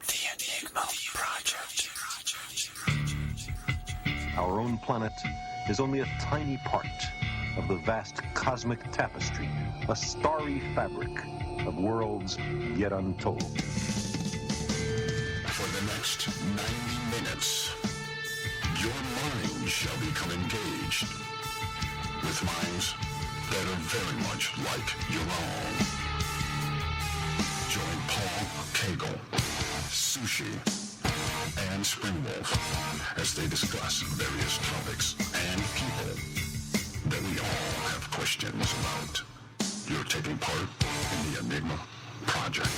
The Enigma Project. Our own planet is only a tiny part of the vast cosmic tapestry, a starry fabric of worlds yet untold. For the next 90 minutes, your mind shall become engaged with minds that are very much like your own. Join Paul Cagle, Sushi, and Springwolf as they discuss various topics and people that we all have questions about. You're taking part in the Enigma Project.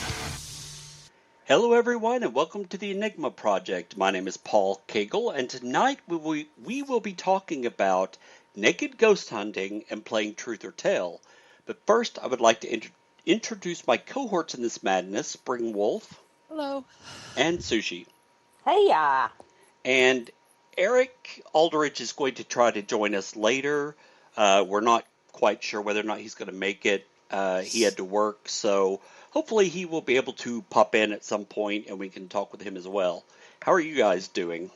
Hello everyone and welcome to the Enigma Project. My name is Paul Cagle and tonight we will be talking about naked ghost hunting and playing Truth or Tale. But first I would like to introduce my cohorts in this madness, Springwolf. Hello. And Sushi. Hey-ya. And Eric Aldridge is going to try to join us later. We're not quite sure whether or not he's going to make it. He had to work, so hopefully he will be able to pop in at some point and we can talk with him as well. How are you guys doing?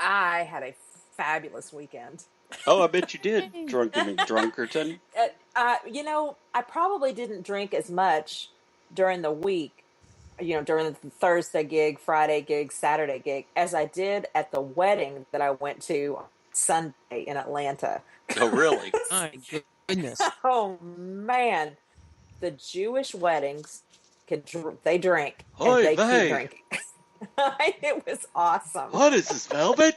I had a fabulous weekend. Oh, I bet you did, Drunky McDrunkerton. I probably didn't drink as much during the week, during the Thursday gig, Friday gig, Saturday gig, as I did at the wedding that I went to Sunday in Atlanta. Oh, really? My goodness. Oh, man. The Jewish weddings, they drink, and Oy they vey. keep drinking. It was awesome. What is this, velvet?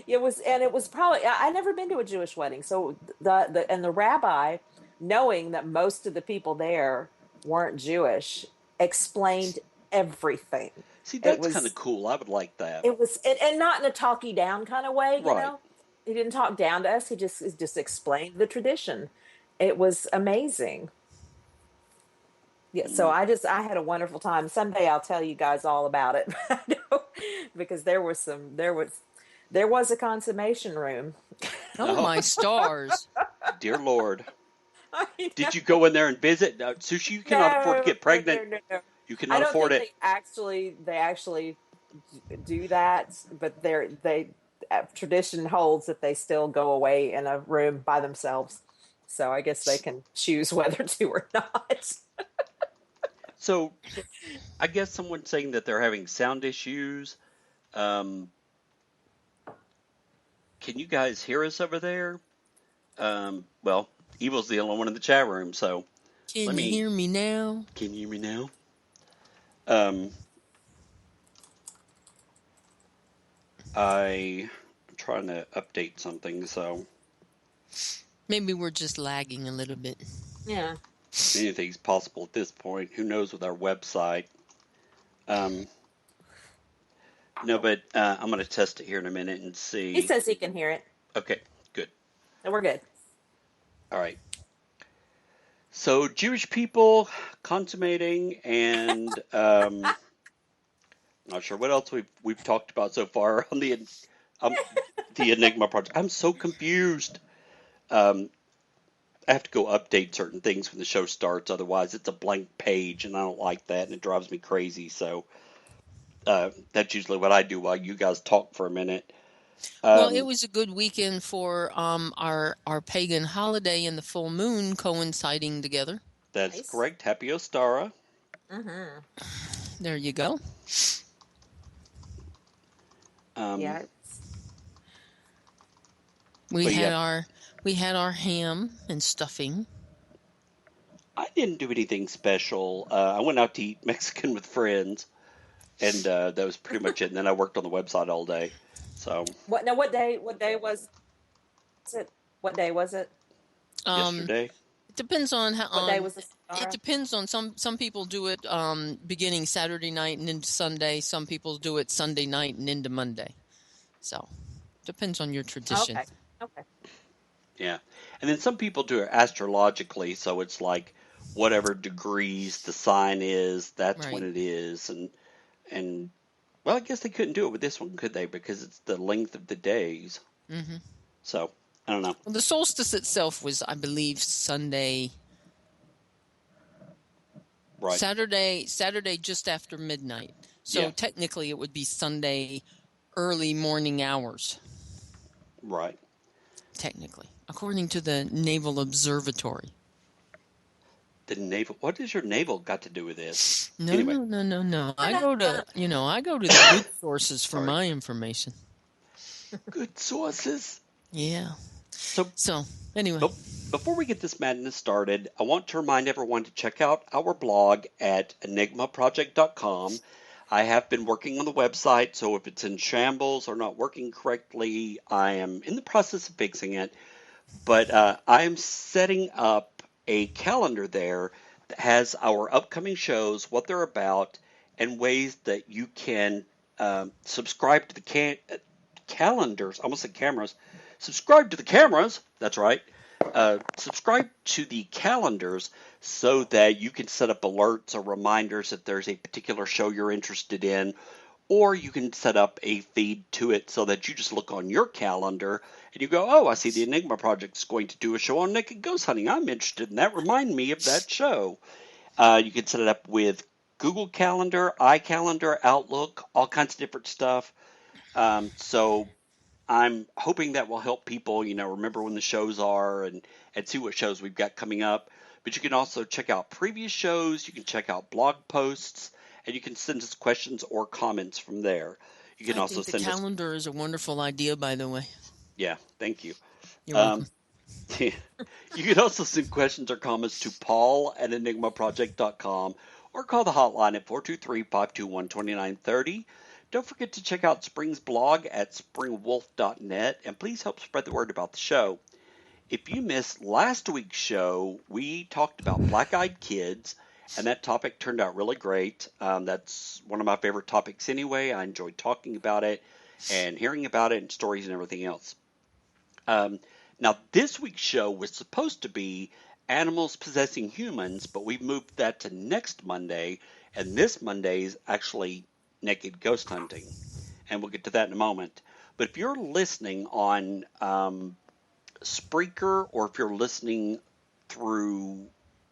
It was probably, I'd never been to a Jewish wedding, so the rabbi, knowing that most of the people there weren't Jewish, explained everything. See, that's kind of cool. I would like that. It was, and not in a talky down kind of way, Right. He didn't talk down to us. He just explained the tradition. It was amazing. Yeah, so I had a wonderful time. Someday I'll tell you guys all about it, because there was a consummation room. Oh, my stars. Dear Lord. Did you go in there and visit? Sushi, you cannot afford to get pregnant. No. You cannot afford it. They actually do that, but tradition holds that they still go away in a room by themselves. So I guess they can choose whether to or not. So, I guess someone's saying that they're having sound issues. Can you guys hear us over there? Well, Evil's the only one in the chat room, so... Can you hear me now? Can you hear me now? I'm trying to update something, so... Maybe we're just lagging a little bit. Yeah. Anything's possible at this point. Who knows with our website? No, but I'm going to test it here in a minute and see. He says he can hear it. Okay, good. And we're good. All right. So Jewish people consummating, and not sure what else we've talked about so far on the Enigma Project. I'm so confused. I have to go update certain things when the show starts. Otherwise, it's a blank page, and I don't like that, and it drives me crazy. So that's usually what I do while you guys talk for a minute. Well, it was a good weekend for our pagan holiday and the full moon coinciding together. That's Nice. correct. Happy Ostara. Mm-hmm. There you go. Yeah. We had our ham and stuffing. I didn't do anything special. I went out to eat Mexican with friends, and that was pretty much it. And then I worked on the website all day. So What day was it? What day was it? yesterday. It depends on how. What day was it? It depends on some people do it beginning Saturday night and into Sunday. Some people do it Sunday night and into Monday. So depends on your tradition. Okay. Yeah. And then some people do it astrologically, so it's like whatever degrees the sign is, that's Right. when it is. And well, I guess they couldn't do it with this one, could they? Because it's the length of the days. Mm-hmm. So, I don't know. Well, the solstice itself was, I believe, Sunday Right. Saturday just after midnight. So technically it would be Sunday early morning hours. Right. Technically, according to the Naval Observatory. The naval. What does your naval got to do with this? No, Anyway. no. I go to the good sources for my information. Good sources. Yeah. So anyway. Before we get this madness started, I want to remind everyone to check out our blog at enigmaproject.com. I have been working on the website, so if it's in shambles or not working correctly, I am in the process of fixing it. But I am setting up a calendar there that has our upcoming shows, what they're about, and ways that you can subscribe to the calendars. I almost said cameras. Subscribe to the cameras. That's right. Subscribe to the calendars so that you can set up alerts or reminders if there's a particular show you're interested in, or you can set up a feed to it so that you just look on your calendar and you go, oh, I see the Enigma Project is going to do a show on naked ghost hunting. I'm interested in that. Remind me of that show. You can set it up with Google Calendar, iCalendar, Outlook, all kinds of different stuff. So I'm hoping that will help people, remember when the shows are and see what shows we've got coming up. But you can also check out previous shows. You can check out blog posts, and you can send us questions or comments from there. You can also send the calendar is a wonderful idea, by the way. Yeah, thank you. You're welcome. You can also send questions or comments to paul@enigmaproject.com or call the hotline at 423-521-2930. Don't forget to check out Spring's blog at springwolf.net, and please help spread the word about the show. If you missed last week's show, we talked about black-eyed kids, and that topic turned out really great. That's one of my favorite topics anyway. I enjoyed talking about it and hearing about it and stories and everything else. Now, this week's show was supposed to be animals possessing humans, but we've moved that to next Monday, and this Monday is actually naked ghost hunting, and we'll get to that in a moment. But if you're listening on Spreaker, or if you're listening through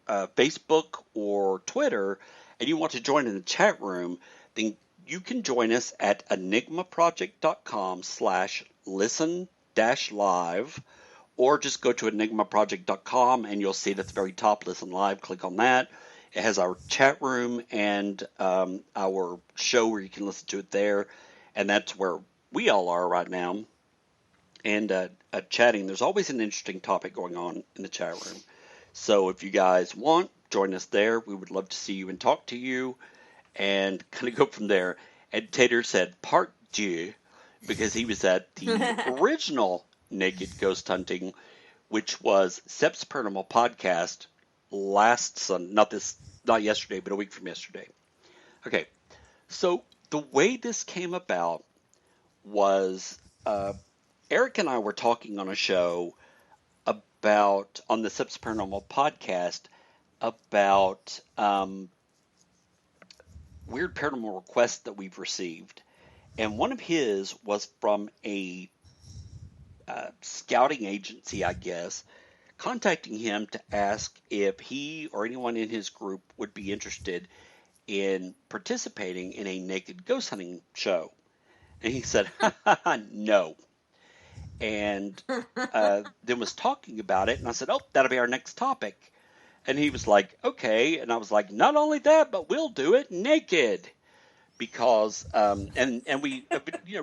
Facebook or Twitter, and you want to join in the chat room, then you can join us at enigmaproject.com/listen-live, or just go to enigmaproject.com and you'll see it at the very top, Listen Live. Click on that. It has our chat room and our show where you can listen to it there, and that's where we all are right now. And chatting, there's always an interesting topic going on in the chat room. So if you guys want, join us there. We would love to see you and talk to you and kind of go from there. And Tater said part 2 because he was at the original Naked Ghost Hunting, which was SEPS Paranormal Podcast last Sunday, not yesterday, but a week from yesterday. Okay, so the way this came about was Eric and I were talking on a show on the SEPS Paranormal Podcast about weird paranormal requests that we've received. And one of his was from a scouting agency, I guess, contacting him to ask if he or anyone in his group would be interested in participating in a naked ghost hunting show. And he said, no. And then was talking about it, and I said, oh, that'll be our next topic. And he was like, okay. And I was like, not only that, but we'll do it naked. Because, and we,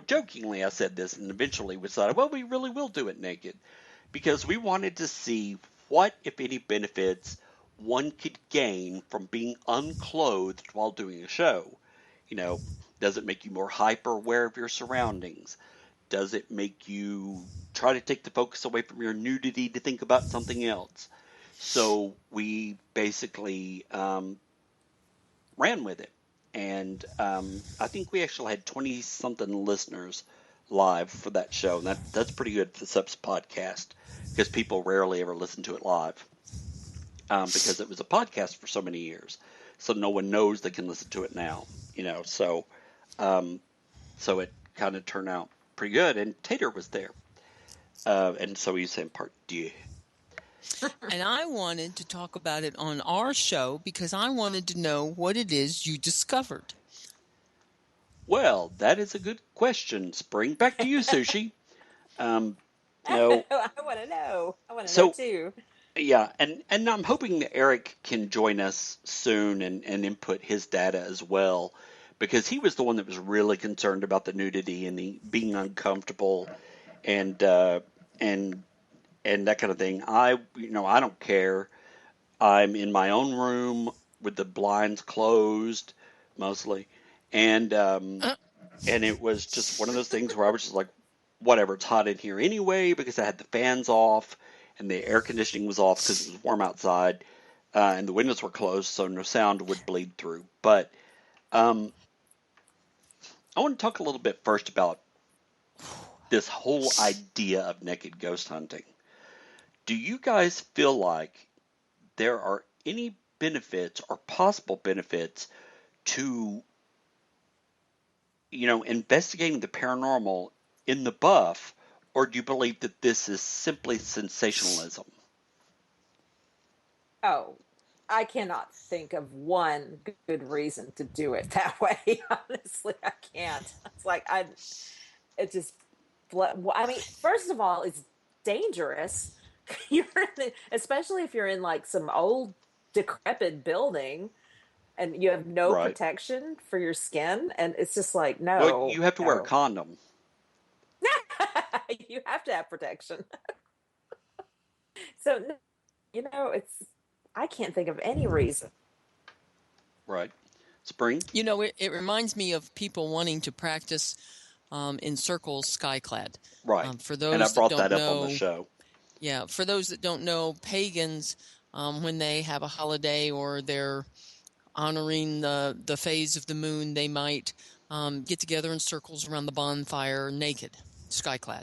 jokingly I said this, and eventually we decided, well, we really will do it naked. Because we wanted to see what, if any, benefits one could gain from being unclothed while doing a show. Does it make you more hyper aware of your surroundings? Does it make you try to take the focus away from your nudity to think about something else? So we basically ran with it. And I think we actually had 20-something listeners live for that show. And that's pretty good for the SEPS podcast because people rarely ever listen to it live because it was a podcast for so many years. So no one knows they can listen to it now, So it kind of turned out pretty good. And Tater was there. And so he's saying part 2. And I wanted to talk about it on our show because I wanted to know what it is you discovered. Well, that is a good question, Spring. Back to you, Sushi. Um, no, I want to know. I want to know so too. yeah, and I'm hoping that Eric can join us soon and input his data as well, because he was the one that was really concerned about the nudity and the being uncomfortable and and and that kind of thing. I don't care. I'm in my own room with the blinds closed mostly, and and it was just one of those things where I was just like, whatever, it's hot in here anyway because I had the fans off and the air conditioning was off because it was warm outside, and the windows were closed so no sound would bleed through. But um, I want to talk a little bit first about this whole idea of naked ghost hunting. Do you guys feel like there are any benefits or possible benefits to, investigating the paranormal in the buff, or do you believe that this is simply sensationalism? Oh, I cannot think of one good reason to do it that way. Honestly, I can't. It's like it just. I mean, first of all, it's dangerous. Especially if you're in like some old decrepit building and you have no Right. protection for your skin, and it's just like Well, no, you have to wear a no. condom. You have to have protection. So it's I can't think of any reason. Right. Spring? It reminds me of people wanting to practice in circles skyclad. Right. For And I those that brought don't that up on the know, show. yeah, for those that don't know, pagans, when they have a holiday or they're honoring the phase of the moon, they might get together in circles around the bonfire naked, skyclad.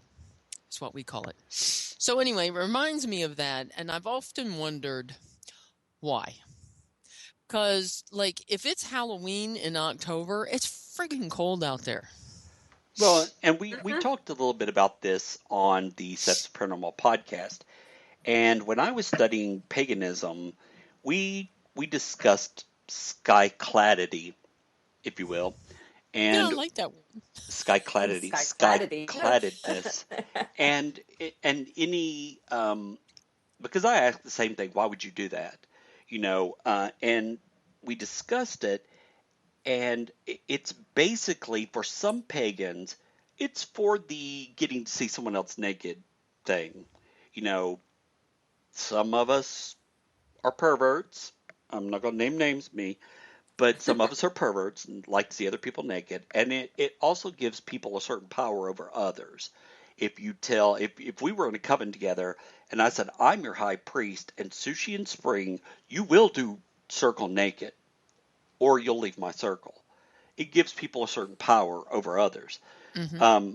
That's what we call it. So anyway, it reminds me of that, and I've often wondered why. Because, like, if it's Halloween in October, it's freaking cold out there. Well, and we talked a little bit about this on the SEPS Paranormal Podcast. And when I was studying paganism, we discussed skycladity, if you will, Yeah, I and like that one. Skycladity. skycladdedness, and any because I asked the same thing. Why would you do that? And we discussed it, and it's basically for some pagans, it's for the getting to see someone else naked thing. You know, some of us are perverts. I'm not going to name names, me, but some of us are perverts and like to see other people naked. And it also gives people a certain power over others. If we were in a coven together and I said, I'm your high priest and Sushi and Spring, you will do circle naked or you'll leave my circle. It gives people a certain power over others. Mm-hmm.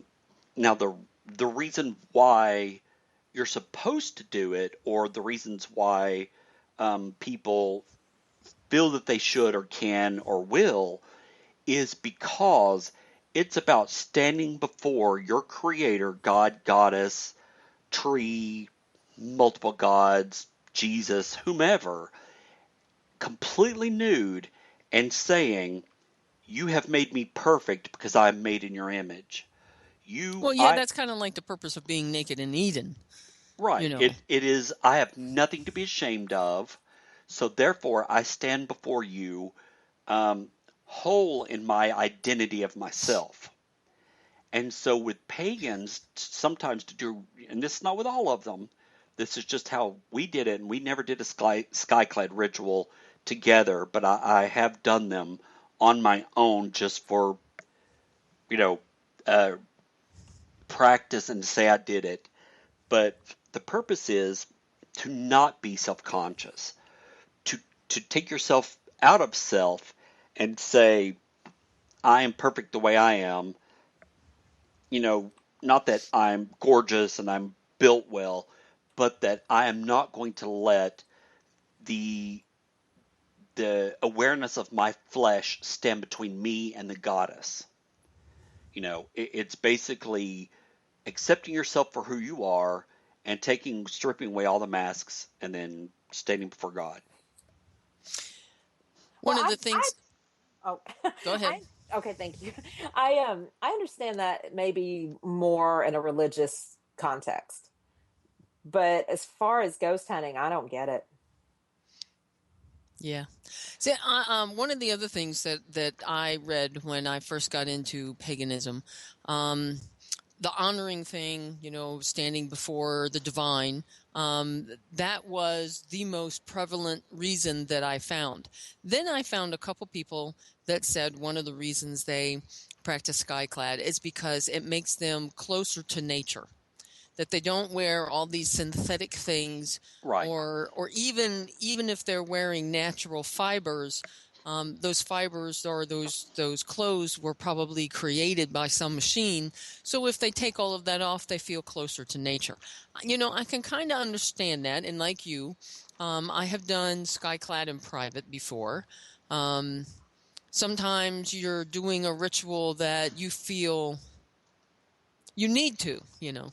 Now, the reason why you're supposed to do it, or the reasons why people feel that they should or can or will, is because it's about standing before your creator, God, goddess, tree, multiple gods, Jesus, whomever, completely nude and saying, you have made me perfect because I'm made in your image. Well, yeah, that's kind of like the purpose of being naked in Eden. Right. It is, I have nothing to be ashamed of. So therefore, I stand before you whole in my identity of myself. And so with pagans, sometimes to do, and this is not with all of them, this is just how we did it, and we never did a skyclad ritual together, but I have done them on my own just for, uh, practice and to say I did it. But the purpose is to not be self-conscious, to take yourself out of self and say, I am perfect the way I am. Not that I'm gorgeous and I'm built well, but that I am not going to let the awareness of my flesh stand between me and the goddess. It's basically accepting yourself for who you are and stripping away all the masks and then standing before God. One Well, of the I things. oh, Go ahead. okay, thank you. I understand that maybe more in a religious context, but as far as ghost hunting, I don't get it. Yeah. See, one of the other things that I read when I first got into paganism, um, the honoring thing, standing before the divine, that was the most prevalent reason that I found. Then I found a couple people that said one of the reasons they practice skyclad is because it makes them closer to nature, that they don't wear all these synthetic things, Right. or even if they're wearing natural fibers, those fibers or those clothes were probably created by some machine. So if they take all of that off, they feel closer to nature. I can kind of understand that. And like you, I have done skyclad in private before. Sometimes you're doing a ritual that you feel you need to.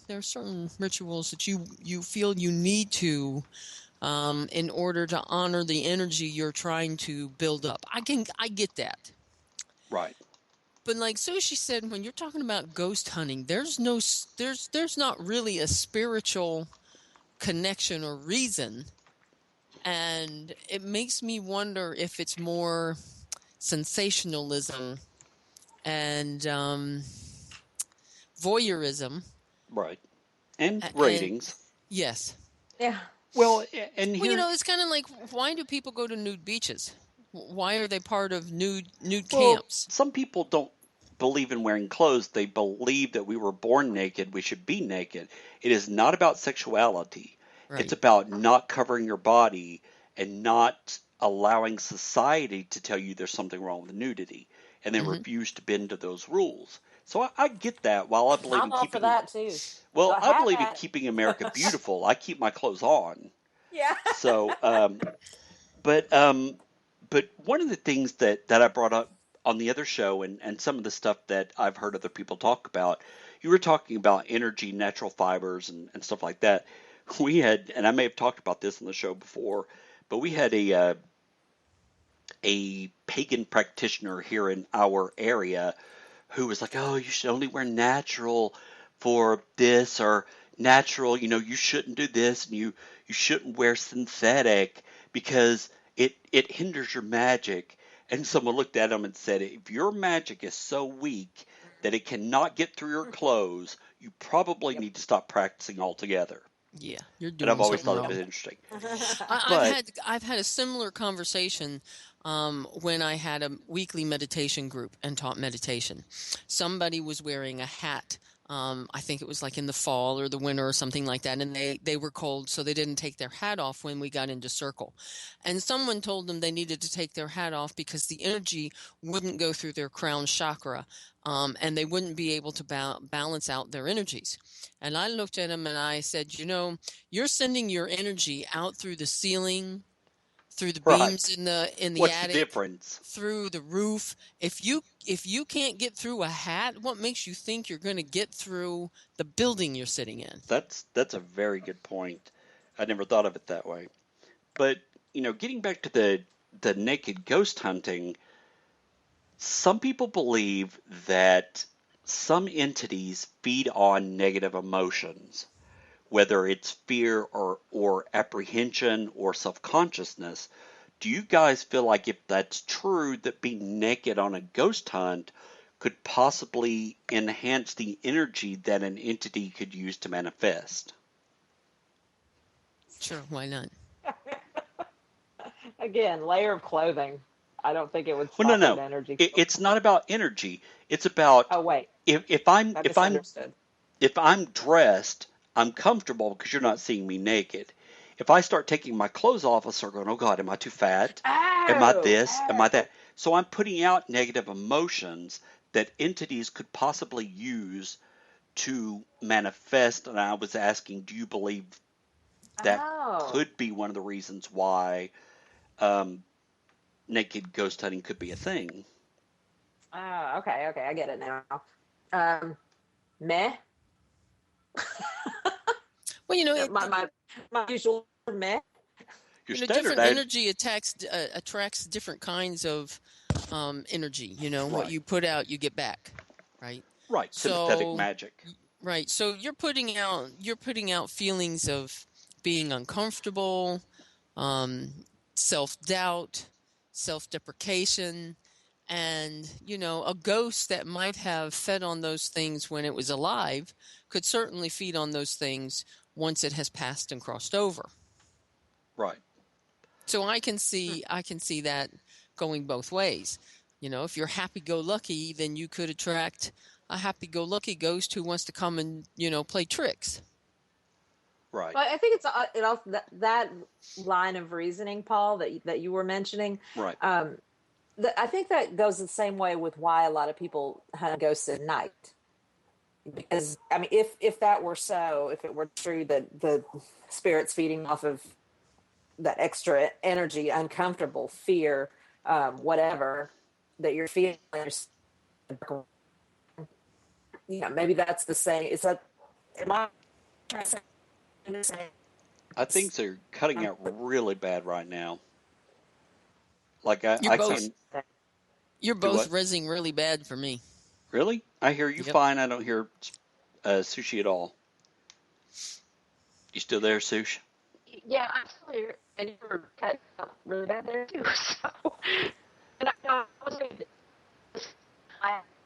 There are certain rituals that you feel you need to, in order to honor the energy you're trying to build up. I get that. Right. But like Sushi said, when you're talking about ghost hunting, there's not really a spiritual connection or reason. And it makes me wonder if it's more sensationalism and voyeurism. Right. And And ratings. yes. Yeah. Well, and Well, here, it's kind of like, why do people go to nude beaches? Why are they part of nude well, camps? some people don't believe in wearing clothes. They believe that we were born naked. We should be naked. It is not about sexuality. It's Right. about not covering your body and not allowing society to tell you there's something wrong with nudity, and they Hmm. refuse to bend to those rules. So I get that. While I believe I'm in all for keeping, that too. Go well, I have believe in at keeping America beautiful. I keep my clothes on. Yeah. So, but um, but one of the things that I brought up on the other show, and some of the stuff that I've heard other people talk about, you were talking about energy, natural fibers, and stuff like that. We had, and I may have talked about this on the show before, but we had a pagan practitioner here in our area who was like, "Oh, you should only wear natural for this, or natural, you shouldn't do this, and you shouldn't wear synthetic because it hinders your magic." And someone looked at him and said, "If your magic is so weak that it cannot get through your clothes, you probably Yep. need to stop practicing altogether." Yeah, you're And I've doing always something thought it was wrong. interesting. I've But had a similar conversation when I had a weekly meditation group and taught meditation. Somebody was wearing a hat. I think it was like in the fall or the winter or something like that, and they were cold, so they didn't take their hat off when we got into circle. And someone told them they needed to take their hat off because the energy wouldn't go through their crown chakra, and they wouldn't be able to balance out their energies. And I looked at him and I said, you're sending your energy out through the ceiling, through the beams right, in the what's the attic, difference? through the roof. If you can't get through a hat, what makes you think you're going to get through the building you're sitting in? That's a very good point. I never thought of it that way. But, getting back to the naked ghost hunting, some people believe that some entities feed on negative emotions, whether it's fear or apprehension or self-consciousness. Do you guys feel like, if that's true, that being naked on a ghost hunt could possibly enhance the energy that an entity could use to manifest? Sure, why not? Again, layer of clothing. I don't think it would Well, no, stop that no. energy. It's not about energy. It's about, Oh wait, if I'm I if I'm misunderstood. if I'm dressed, I'm comfortable because you're not seeing me naked. If I start taking my clothes off, I start going, "Oh God, am I too fat? Am I Oh, this? Am I oh. that?" So I'm putting out negative emotions that entities could possibly use to manifest. And I was asking, do you believe that Oh. could be one of the reasons why um, naked ghost hunting could be a thing? Oh, okay, okay, I get it now. Um, meh. Well, My usual meh. Your standard different energy attracts different kinds of energy. What right, you put out, you get back, right? right, sympathetic So, magic. right. So you're putting out feelings of being uncomfortable, self-doubt, self-deprecation, and a ghost that might have fed on those things when it was alive could certainly feed on those things once it has passed and crossed over. Right. So I can see that going both ways. If you're happy-go-lucky, then you could attract a happy-go-lucky ghost who wants to come and play tricks. Right. Well, I think it also that line of reasoning, Paul, that you were mentioning. Right. I think that goes the same way with why a lot of people hunt ghosts at night. Because I mean, if that were so, if it were true that the spirits feeding off of that extra energy, uncomfortable, fear, whatever that you're feeling, maybe that's the same. Is that am I trying to say the same? I think they're cutting out really bad right now. Like You're I both can't you're do both what? rezzing really bad for me. Really? I hear you Yep. fine. I don't hear Sushi at all. You still there, Sushi? Yeah, I'm still here, and you were cutting out really bad there too. So, and I was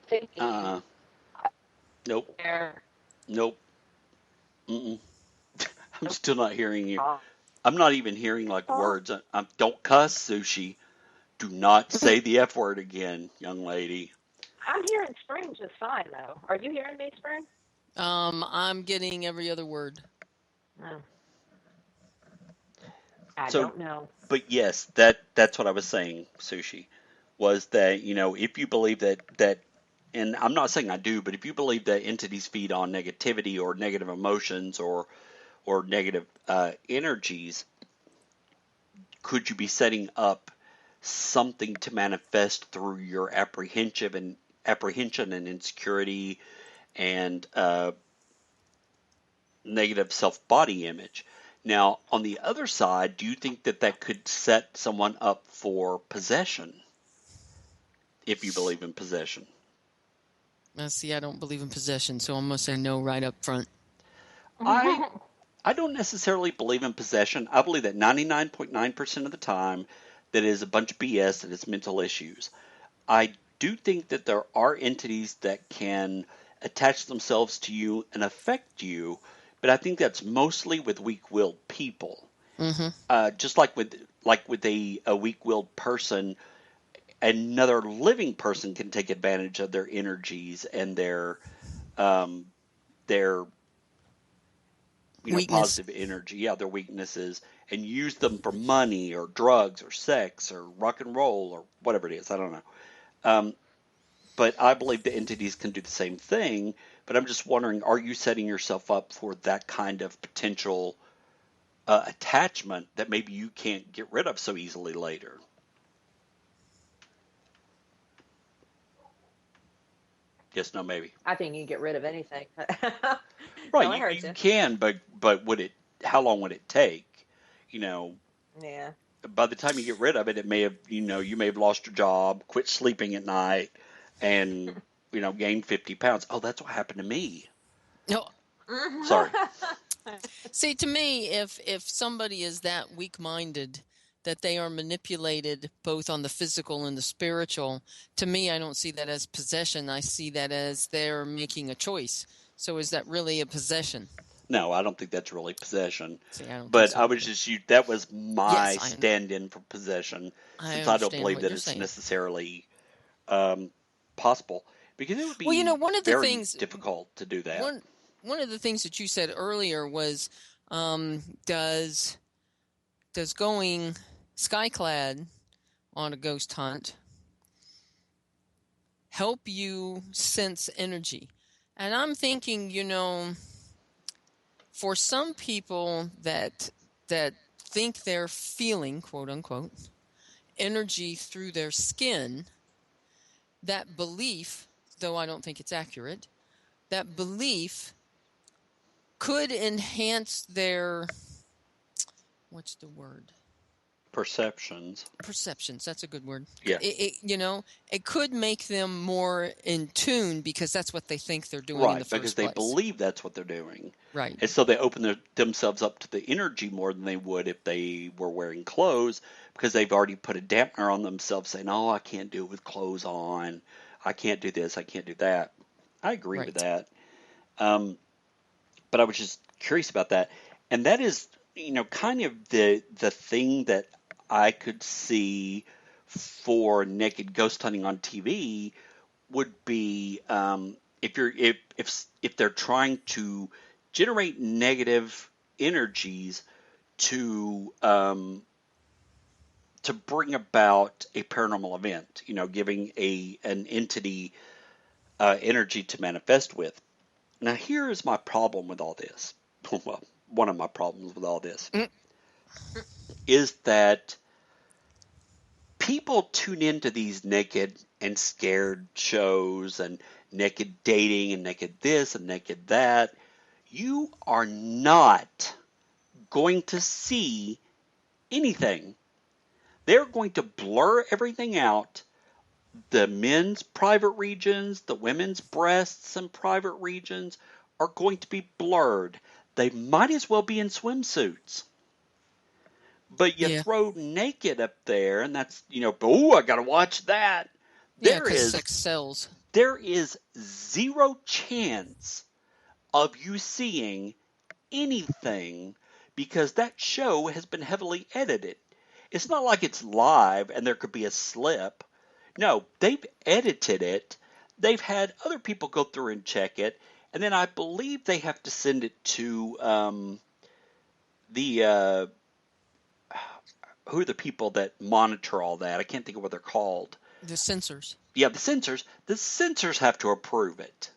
thinking Nope. there. Nope. Mm-mm. I'm still not hearing you. I'm not even hearing like words. Don't cuss, Sushi. Do not say the F word again, young lady. I'm hearing Spring just fine though. Are you hearing me, Spring? I'm getting every other word. No. I So, don't know. but yes, that's what I was saying, Sushi, was that, if you believe that, and I'm not saying I do, but if you believe that entities feed on negativity or negative emotions or negative energies, could you be setting up something to manifest through your apprehension and insecurity and negative self-body image? Now, on the other side, do you think that could set someone up for possession, if you believe in possession? See, I don't believe in possession, so I'm going to say no right up front. I don't necessarily believe in possession. I believe that 99.9% of the time that is a bunch of BS, that it's mental issues. I do think that there are entities that can attach themselves to you and affect you, but I think that's mostly with weak-willed people. Mm-hmm. Just like with a weak-willed person, another living person can take advantage of their energies and their Weakness. positive energy, their weaknesses, and use them for money or drugs or sex or rock and roll or whatever it is. I don't know. But I believe the entities can do the same thing. But I'm just wondering, are you setting yourself up for that kind of potential attachment that maybe you can't get rid of so easily later? Yes, no, maybe. I think you can get rid of anything. Right, No, I heard you you. can, but would it? How long would it take? Yeah. By the time you get rid of it, it may have, you may have lost your job, quit sleeping at night, and gained 50 pounds. Oh, that's what happened to me. No. Sorry. See, to me, if somebody is that weak-minded that they are manipulated both on the physical and the spiritual, to me, I don't see that as possession. I see that as they're making a choice. So is that really a possession? No, I don't think that's really possession. See, I don't think But so I was either. just that was my Yes, stand-in for possession, I since I don't understand believe what that you're it's saying. necessarily possible, because it would Well, be one of the very things difficult to do that. one of the things that you said earlier was, does going skyclad on a ghost hunt help you sense energy? And I'm thinking, for some people that think they're feeling, quote unquote, energy through their skin, that belief, though I don't think it's accurate, that belief could enhance their, what's the word? Perceptions. Perceptions. That's a good word. Yeah. It could make them more in tune because that's what they think they're doing in the Right, because first they place. believe that's what they're doing. Right. And so they open themselves up to the energy more than they would if they were wearing clothes, because they've already put a dampener on themselves saying, oh, I can't do it with clothes on. I can't do this. I can't do that. I agree with that. But I was just curious about that. And that is, kind of the thing that I could see for naked ghost hunting on TV would be if they're trying to generate negative energies to bring about a paranormal event, giving an entity energy to manifest with. Now, here is my problem with all this. Well, one of my problems with all this is that people tune into these naked and scared shows and naked dating and naked this and naked that. You are not going to see anything. They're going to blur everything out. The men's private regions, the women's breasts and private regions are going to be blurred. They might as well be in swimsuits. But you throw naked up there, and that's, oh, I got to watch that. Because sex sells. There is zero chance of you seeing anything because that show has been heavily edited. It's not like it's live and there could be a slip. No, they've edited it. They've had other people go through and check it. And then I believe they have to send it to who are the people that monitor all that? I can't think of what they're called. The censors. Yeah, the censors. The censors have to approve it.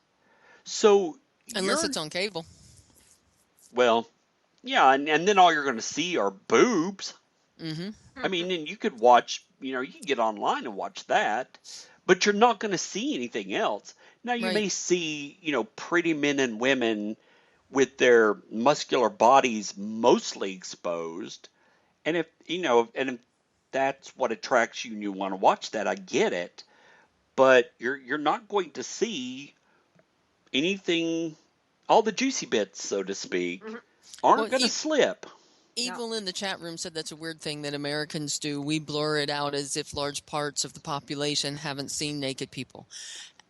So unless it's on cable. Well, yeah, and then all you're going to see are boobs. Mm-hmm. I mean, and you could watch, you can get online and watch that, but you're not going to see anything else. Now, you may see, pretty men and women with their muscular bodies mostly exposed. And if that's what attracts you and you want to watch that, I get it. But you're not going to see anything, all the juicy bits, so to speak, aren't going to slip. Evil in the chat room said that's a weird thing that Americans do. We blur it out as if large parts of the population haven't seen naked people.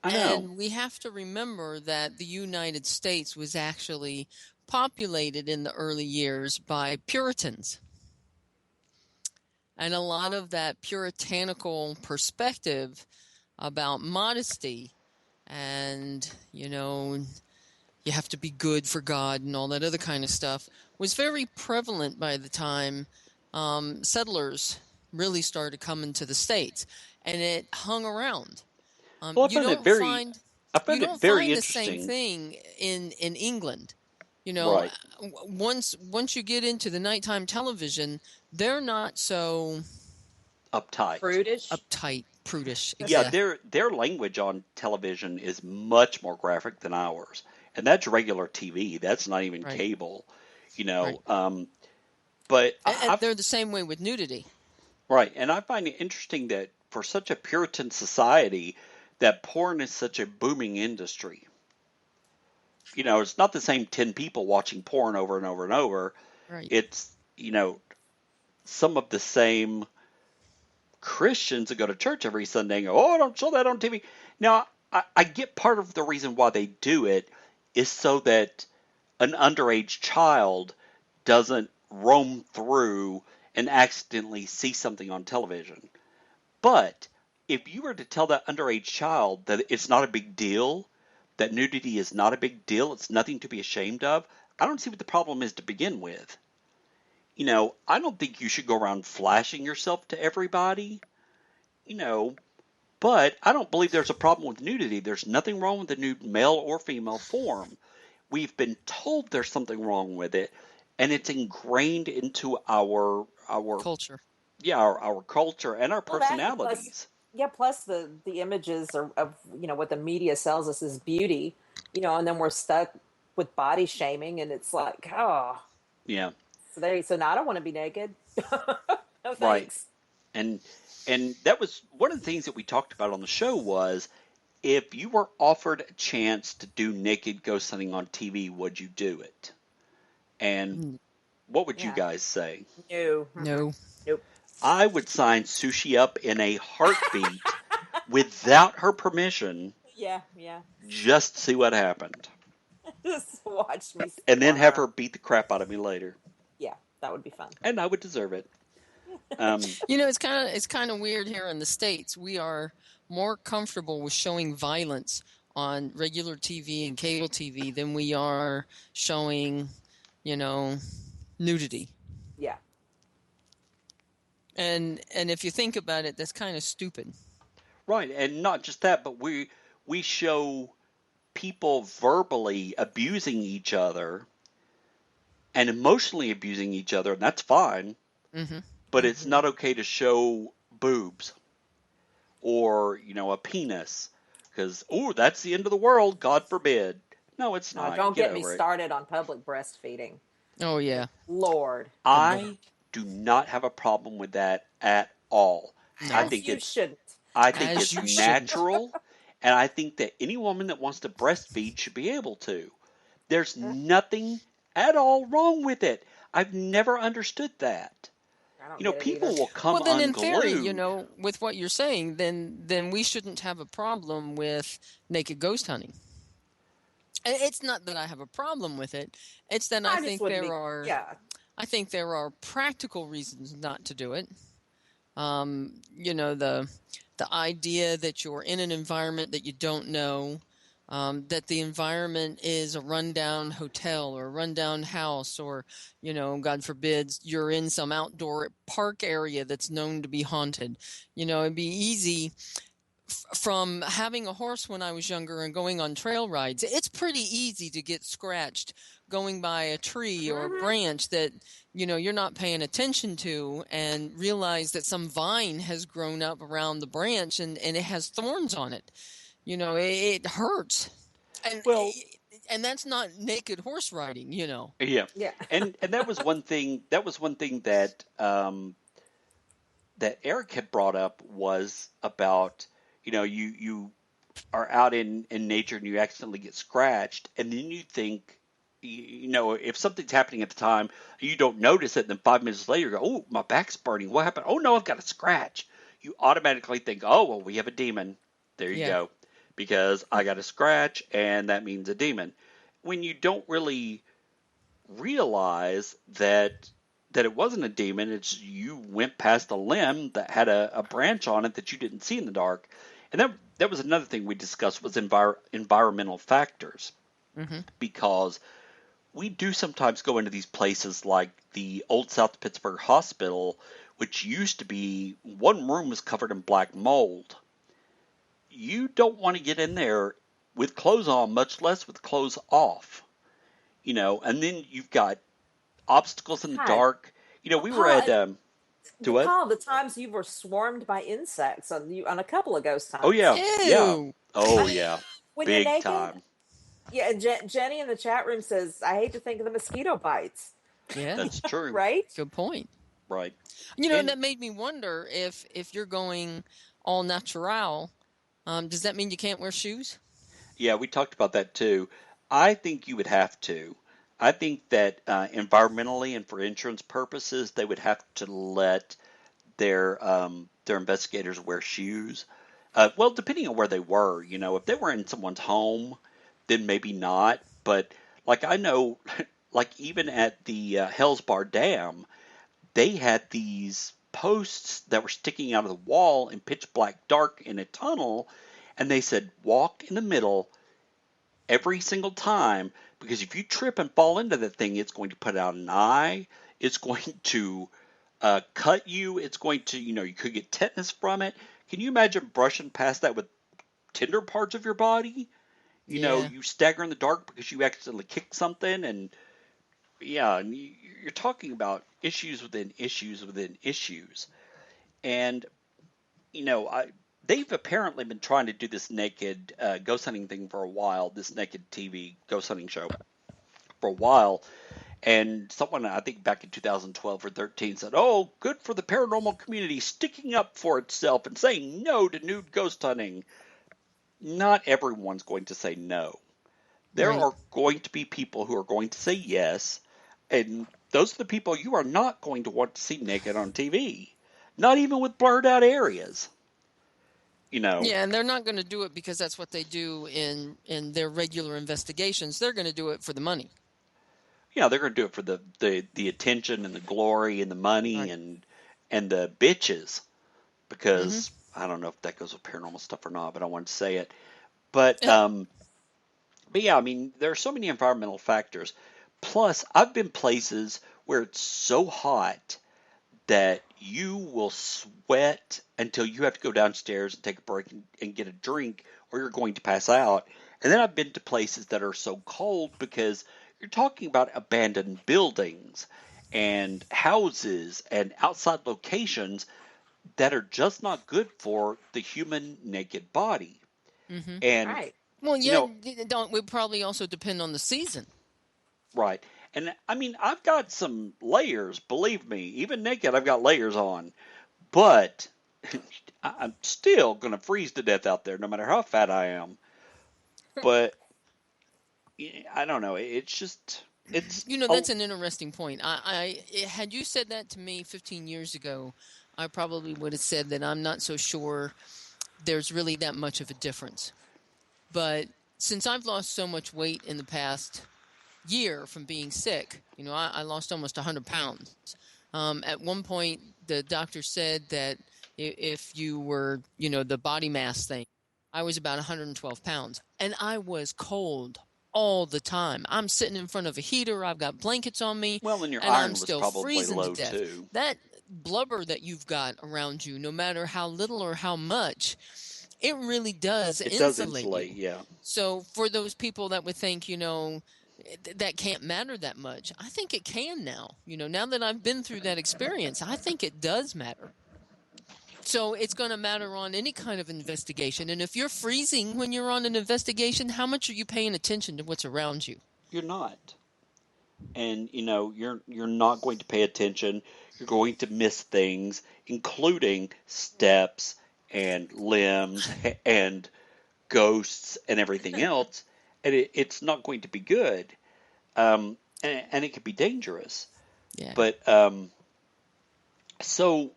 I know. And we have to remember that the United States was actually populated in the early years by Puritans. And a lot of that puritanical perspective about modesty and, you have to be good for God and all that other kind of stuff was very prevalent by the time settlers really started coming to the States. And it hung around. Well, I found it very interesting. The same thing in England. Right. Once you get into the nighttime television, they're not so uptight. Prudish. Exactly. Yeah, their language on television is much more graphic than ours, and that's regular TV. That's not even cable. But they're the same way with nudity. Right, and I find it interesting that for such a Puritan society, that porn is such a booming industry. It's not the same 10 people watching porn over and over and over. Right. It's, some of the same Christians that go to church every Sunday and go, oh, don't show that on TV. Now, I get part of the reason why they do it is so that an underage child doesn't roam through and accidentally see something on television. But if you were to tell that underage child that it's not a big deal, that nudity is not a big deal, it's nothing to be ashamed of, I don't see what the problem is to begin with. I don't think you should go around flashing yourself to everybody, but I don't believe there's a problem with nudity. There's nothing wrong with the nude male or female form. We've been told there's something wrong with it, and it's ingrained into our culture. Yeah, our culture and our personalities. Plus the images of what the media sells us as beauty, and then we're stuck with body shaming, and it's like, oh, Yeah. so now I don't want to be naked. No Right. thanks. And that was one of the things that we talked about on the show was if you were offered a chance to do naked ghost hunting on TV, would you do it? And what would you Yeah. guys say? No. No. Nope. I would sign Sushi up in a heartbeat without her permission Yeah. Yeah. just to see what happened. Just watch me And then have her squirm. beat the crap out of me later. Yeah, that would be fun. And I would deserve it. It's kind of weird here in the States. We are more comfortable with showing violence on regular TV and cable TV than we are showing, nudity. Yeah. And if you think about it, that's kind of stupid. Right, and not just that, but we show people verbally abusing each other and emotionally abusing each other, and that's fine. Mm-hmm. But it's not okay to show boobs or, a penis because, that's the end of the world, God forbid. No, it's No, not. don't get me over it. started on public breastfeeding. Oh, yeah. Lord. I do not have a problem with that at all. No. I think you it's shouldn't. it's natural, and I think that any woman that wants to breastfeed should be able to. There's nothing at all wrong with it. I've never understood that. I don't get it People either. will come Well, then in unglued. theory, with what you're saying, then we shouldn't have a problem with naked ghost hunting. It's not that I have a problem with it. It's that I think I think there are practical reasons not to do it. The idea that you're in an environment that you don't know, that the environment is a rundown hotel or a rundown house, or, God forbid, you're in some outdoor park area that's known to be haunted. It'd be easy from having a horse when I was younger and going on trail rides. It's pretty easy to get scratched going by a tree or a branch that, you're not paying attention to and realize that some vine has grown up around the branch and it has thorns on it. It hurts. And that's not naked horse riding, Yeah. Yeah. And that was one thing. That was one thing that that Eric had brought up was about you are out in nature and you accidentally get scratched, and then you think if something's happening at the time you don't notice it, and then 5 minutes later you go, oh, my back's burning, what happened? Oh no, I've got a scratch. You automatically think, oh well, we have a demon. There you go, because I got a scratch and that means a demon, when you don't really realize that it wasn't a demon. It's you went past a limb that had a branch on it that you didn't see in the dark. And that was another thing we discussed was environmental factors. Mm-hmm. Because we do sometimes go into these places like the Old South Pittsburgh Hospital, which used to be one room was covered in black mold. You don't want to get in there with clothes on, much less with clothes off. And then you've got obstacles in the God. dark. We were at Paul, the times you were swarmed by insects on a couple of ghost hunts. Oh yeah, yeah. Ew. Oh yeah, When big you're naked, time. Yeah, and Jenny in the chat room says, "I hate to think of the mosquito bites." Yeah. That's true. Right? Good point. Right. And that made me wonder if you're going all natural, does that mean you can't wear shoes? Yeah, we talked about that too. I think you would have to. I think that environmentally and for insurance purposes, they would have to let their investigators wear shoes. Well, depending on where they were, if they were in someone's home, then maybe not. But like I know, like even at the Hell's Bar Dam, they had these posts that were sticking out of the wall in pitch black dark in a tunnel, and they said walk in the middle every single time, because if you trip and fall into the thing, it's going to put out an eye, it's going to cut you, it's going to, you could get tetanus from it. Can you imagine brushing past that with tender parts of your body? You stagger in the dark because you accidentally kicked something, and and you're talking about issues within issues within issues. And, they've apparently been trying to do this naked ghost hunting thing for a while, this naked TV ghost hunting show. for a while. And someone, I think back in 2012 or 13, said, "Oh, good for the paranormal community sticking up for itself and saying no to nude ghost hunting." Not everyone's going to say no. There Right. are going to be people who are going to say yes, and those are the people you are not going to want to see naked on TV. Not even with blurred out areas. You know, Yeah, and they're not going to do it because that's what they do in their regular investigations. They're going to do it for the money. they're going to do it for the attention and the glory and the money Right. and the bitches. Mm-hmm. Because I don't know if that goes with paranormal stuff or not, but I wanted to say it. But yeah, I mean, there are so many environmental factors. Plus, I've been places where it's so hot that you will sweat until you have to go downstairs and take a break and get a drink, or you're going to pass out. And then I've been to places that are so cold because you're talking about abandoned buildings and houses and outside locations that are just not good for the human naked body. Mm-hmm. And, Right. Well, you yeah, know, it don't would probably also depend on the season. right. And I mean, I've got some layers, believe me. Even naked, I've got layers on. But I'm still going to freeze to death out there, no matter how fat I am. But I don't know. It's just, it's, You know, oh, that's an interesting point. Had you said that to me 15 years ago, I probably would have said that I'm not so sure there's really that much of a difference. But since I've lost so much weight in the past year from being sick, I lost almost 100 pounds. At one point, the doctor said that if you were, the body mass thing, I was about 112 pounds. And I was cold all the time. I'm sitting in front of a heater. I've got blankets on me, well, and your and I'm iron was still probably freezing to low death. too. That blubber that you've got around you, no matter how little or how much, it really does It does insulate insulate, you. yeah. So for those people that would think, that can't matter that much, I think it can now. Now that I've been through that experience, I think it does matter. So it's going to matter on any kind of investigation. And if you're freezing when you're on an investigation, how much are you paying attention to what's around you? You're not. And, you're not going to pay attention. You're going to miss things, including steps and limbs and ghosts and everything else. And it's not going to be good. And it could be dangerous. Yeah. But so,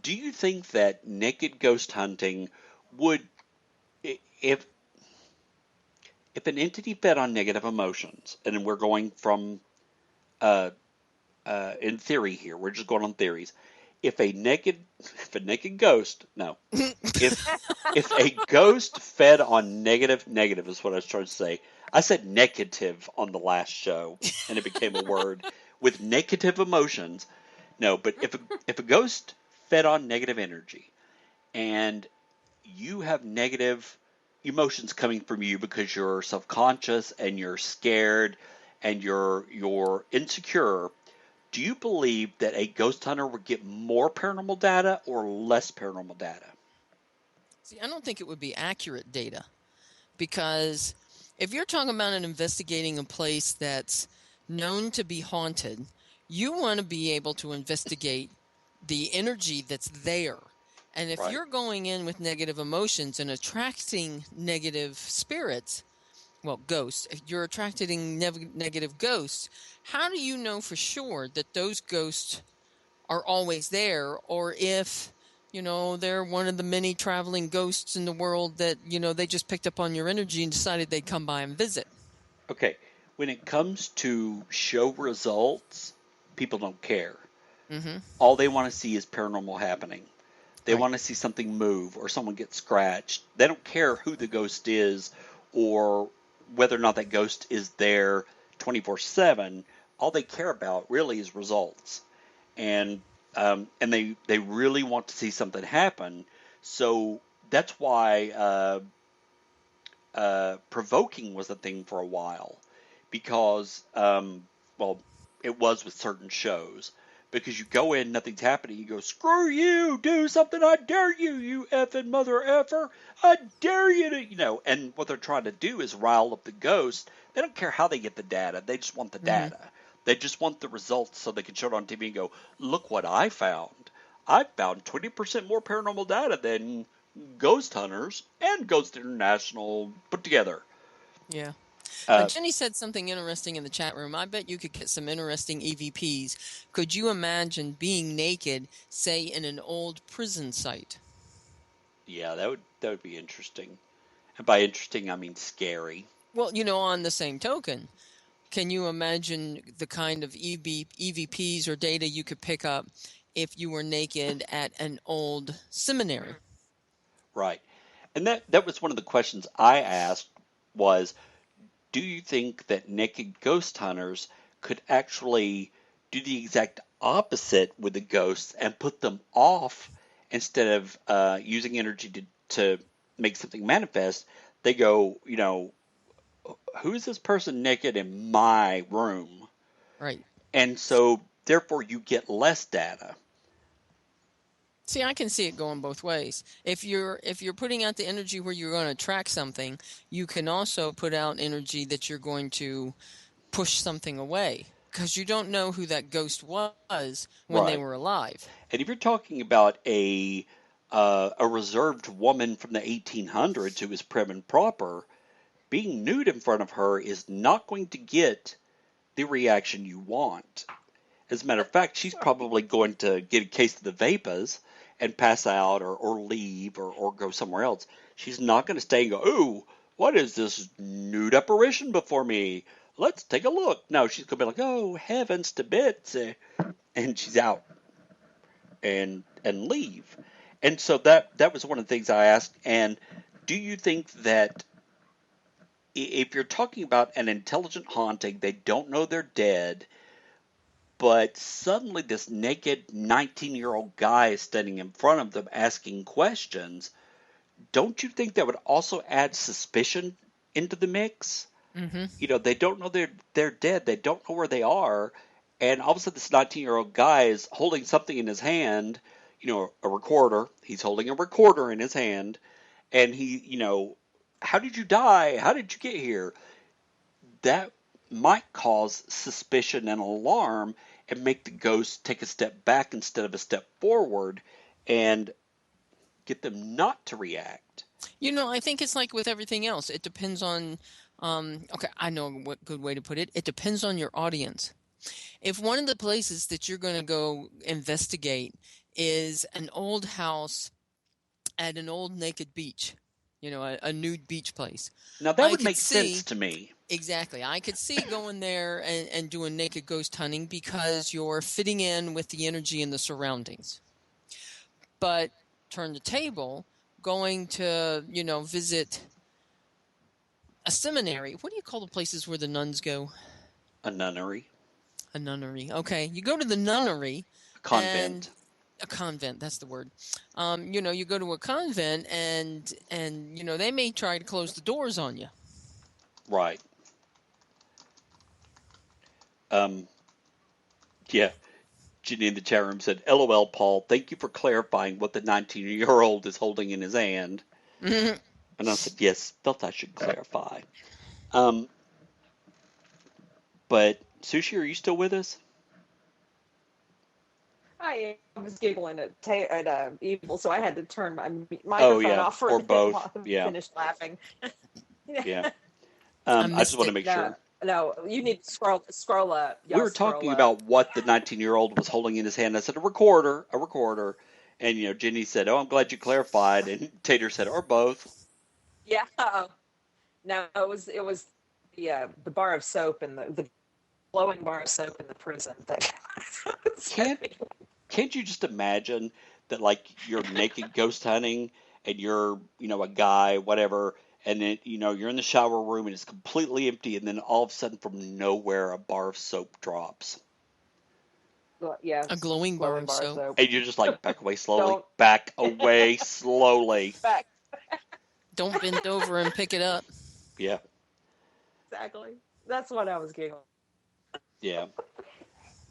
do you think that naked ghost hunting would, if an entity fed on negative emotions, and we're going from uh, in theory here, we're just going on theories. If a naked ghost, no, if a ghost fed on negative is what I was trying to say. I said negative on the last show, and it became a word with negative emotions. No, but if a ghost fed on negative energy, and you have negative emotions coming from you because you're self-conscious and you're scared and you're insecure, do you believe that a ghost hunter would get more paranormal data or less paranormal data? See, I don't think it would be accurate data because if you're talking about investigating a place that's known to be haunted, you want to be able to investigate the energy that's there. And if Right. you're going in with negative emotions and attracting negative spirits, well, ghosts, if you're attracting negative ghosts, how do you know for sure that those ghosts are always there, or if they're one of the many traveling ghosts in the world that they just picked up on your energy and decided they'd come by and visit? Okay. When it comes to show results, people don't care. Mm-hmm. All they want to see is paranormal happening. They Right. want to see something move or someone get scratched. They don't care who the ghost is or whether or not that ghost is there 24/7. All they care about really is results. And they really want to see something happen. So that's why provoking was a thing for a while, because well, it was with certain shows, because you go in, nothing's happening. You go, screw you, do something, I dare you, you effing mother effer, I dare you to, and what they're trying to do is rile up the ghost. They don't care how they get the data. They just want the data. They just want the results so they can show it on TV and go, look what I found. I found 20% more paranormal data than Ghost Hunters and Ghost International put together. Yeah. Jenny said something interesting in the chat room. I bet you could get some interesting EVPs. Could you imagine being naked, say, in an old prison site? Yeah, that would be interesting. And by interesting, I mean scary. Well, on the same token, can you imagine the kind of EVPs or data you could pick up if you were naked at an old seminary? Right. And that was one of the questions I asked was, do you think that naked ghost hunters could actually do the exact opposite with the ghosts and put them off instead of using energy to make something manifest? They go, who's this person naked in my room? Right. And so, therefore, you get less data. See, I can see it going both ways. If you're putting out the energy where you're going to attract something, you can also put out energy that you're going to push something away, because you don't know who that ghost was when they were alive. And if you're talking about a reserved woman from the 1800s who is prim and proper, being nude in front of her is not going to get the reaction you want. As a matter of fact, she's probably going to get a case of the vapors and pass out or leave or go somewhere else. She's not going to stay and go, ooh, what is this nude apparition before me? Let's take a look. No, she's going to be like, oh, heavens to bits. And she's out and leave. And so that was one of the things I asked. And do you think that if you're talking about an intelligent haunting, they don't know they're dead, but suddenly this naked 19-year-old guy is standing in front of them asking questions, don't you think that would also add suspicion into the mix? Mm-hmm. They don't know they're dead. They don't know where they are. And all of a sudden this 19-year-old guy is holding something in his hand, a recorder. He's holding a recorder in his hand. And he, how did you die? How did you get here? That might cause suspicion and alarm and make the ghost take a step back instead of a step forward and get them not to react. I think it's like with everything else. It depends on, okay, I know what good way to put it. It depends on your audience. If one of the places that you're going to go investigate is an old house at an old naked beach, a nude beach place. Now that would make sense to me. Exactly. I could see going there and doing naked ghost hunting because you're fitting in with the energy and the surroundings. But turn the table, going to, visit a seminary. What do you call the places where the nuns go? A nunnery. A nunnery. Okay. You go to the nunnery. A convent. A convent, that's the word. You go to a convent and they may try to close the doors on you. Right. Yeah. Ginny in the chat room said, LOL, Paul, thank you for clarifying what the 19-year-old is holding in his hand. Mm-hmm. And I said, yes, felt I should clarify. But, Sushi, are you still with us? I was giggling at Evil, so I had to turn my microphone off for or a minute both. while I finished laughing. Yeah. I just want to make sure. No, you need to scroll up. We were talking about what the 19-year-old was holding in his hand. I said, a recorder. And, Ginny said, oh, I'm glad you clarified. And Tater said, or both. Yeah. No, it was the bar of soap and the glowing bar of soap in the prison. Can't you just imagine that, like, you're naked ghost hunting and you're, a guy, whatever, and then, you're in the shower room and it's completely empty, and then all of a sudden from nowhere a bar of soap drops. Yeah, a glowing bar of soap. And you're just like, back away slowly. Back away slowly. Back. Don't bend over and pick it up. Yeah. Exactly. That's what I was giggling. Yeah.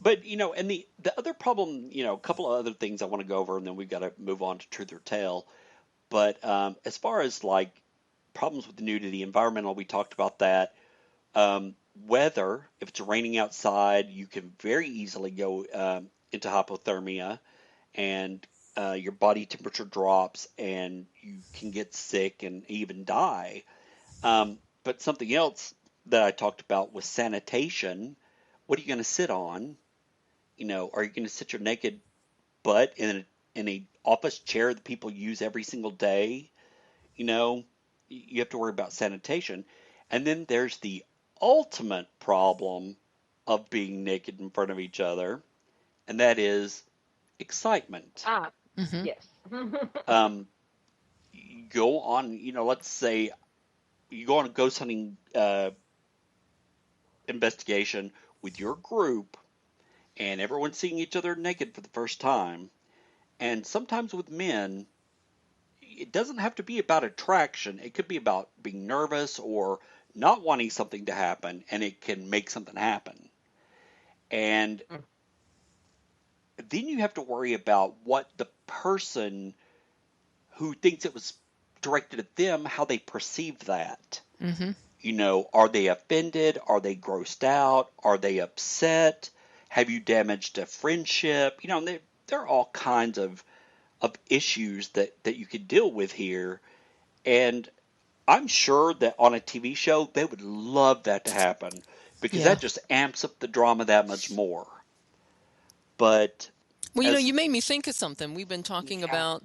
But, and the other problem, a couple of other things I want to go over, and then we've got to move on to truth or tale. But as far as like problems with nudity, environmental, we talked about that. Weather, if it's raining outside, you can very easily go into hypothermia, and your body temperature drops, and you can get sick and even die. But something else that I talked about was sanitation. What are you going to sit on? Are you going to sit your naked butt in a office chair that people use every single day? You have to worry about sanitation. And then there's the ultimate problem of being naked in front of each other, and that is excitement. Mm-hmm. Yes. You go on, let's say you go on a ghost hunting investigation with your group, and everyone's seeing each other naked for the first time. And sometimes with men, it doesn't have to be about attraction. It could be about being nervous or not wanting something to happen, and it can make something happen. And then you have to worry about what the person who thinks it was directed at them, how they perceive that. Mm-hmm. Are they offended? Are they grossed out? Are they upset? Have you damaged a friendship? There are all kinds of issues that you could deal with here. And I'm sure that on a TV show, they would love that to happen, because that just amps up the drama that much more. But well, you made me think of something. We've been talking about,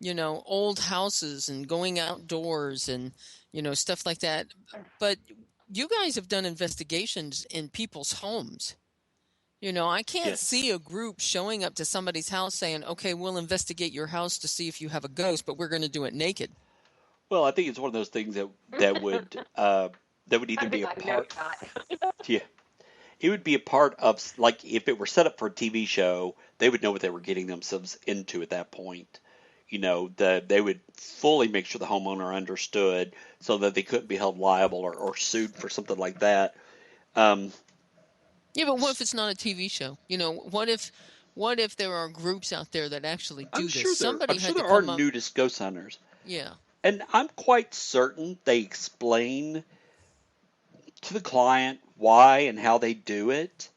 old houses and going outdoors and, stuff like that. But you guys have done investigations in people's homes. I can't see a group showing up to somebody's house saying, okay, we'll investigate your house to see if you have a ghost, but we're going to do it naked. Well, I think it's one of those things that would either be a part. Yeah. It would be a part of, like, if it were set up for a TV show, they would know what they were getting themselves into at that point. They would fully make sure the homeowner understood so that they couldn't be held liable or sued for something like that. Yeah, but what if it's not a TV show? What if there are groups out there that actually do I'm this? sure Somebody there had to are come up. nudist ghost hunters. Yeah. And I'm quite certain they explain to the client why and how they do it,